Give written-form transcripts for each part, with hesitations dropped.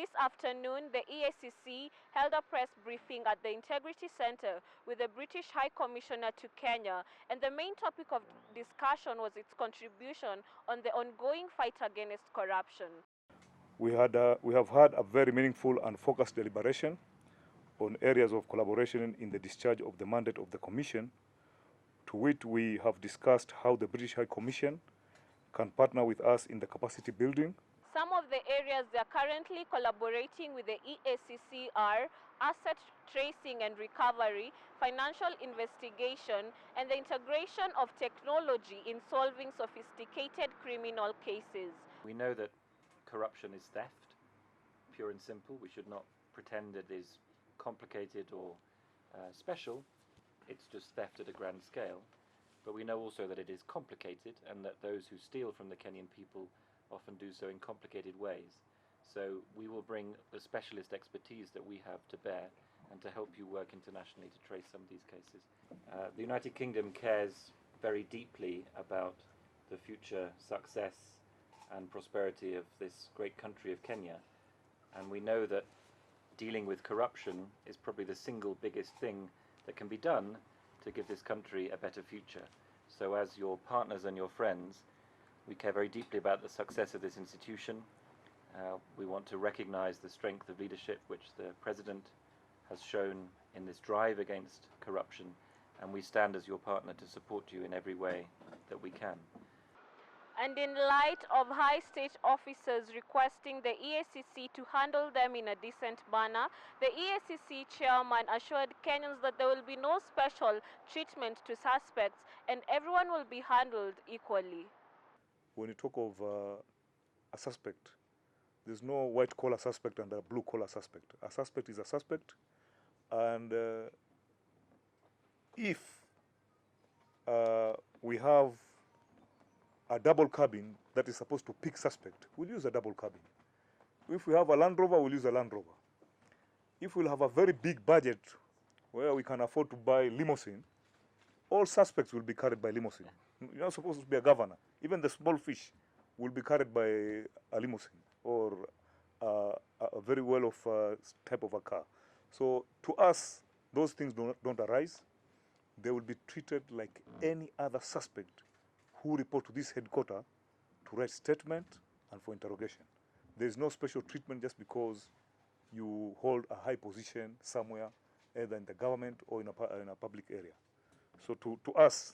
This afternoon, the Eacc held a press briefing at the Integrity Center with the British High Commissioner to Kenya, and the main topic of discussion was its contribution on the ongoing fight against corruption. We have had a very meaningful and focused deliberation on areas of collaboration in the discharge of the mandate of the Commission, to which we have discussed how the British High Commission can partner with us in the capacity building. Some of the areas they are currently collaborating with the Eacc are asset tracing and recovery, financial investigation, and the integration of technology in solving sophisticated criminal cases. We know that corruption is theft, pure and simple. We should not pretend it is complicated or special. It's just theft at a grand scale. But we know also that it is complicated, and that those who steal from the Kenyan people often do so in complicated ways. So we will bring the specialist expertise that we have to bear and to help you work internationally to trace some of these cases. The United Kingdom cares very deeply about the future success and prosperity of this great country of Kenya, and we know that dealing with corruption is probably the single biggest thing that can be done to give this country a better future. So as your partners and your friends, we care very deeply about the success of this institution. We want to recognize the strength of leadership which the President has shown in this drive against corruption, and we stand as your partner to support you in every way that we can. And in light of high state officers requesting the Eacc to handle them in a decent manner, the Eacc chairman assured Kenyans that there will be no special treatment to suspects and everyone will be handled equally. When you talk of a suspect, there's no white-collar suspect and a blue-collar suspect. A suspect is a suspect, and if we have a double cabin that is supposed to pick suspect, we'll use a double cabin. If we have a Land Rover, we'll use a Land Rover. If we'll have a very big budget where we can afford to buy limousine, all suspects will be carried by limousine. You're not supposed to be a governor. Even the small fish will be carried by a limousine or a very well-off type of a car. So to us, those things don't arise. They will be treated like any other suspect who report to this headquarters to write statement and for interrogation. There is no special treatment just because you hold a high position somewhere, either in the government or in a public area. So to us,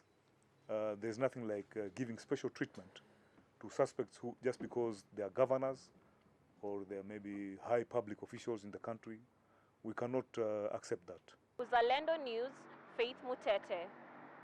there's nothing like giving special treatment to suspects who, just because they are governors or they are maybe high public officials in the country. We cannot accept that. Uzalendo News, Faith Mutete.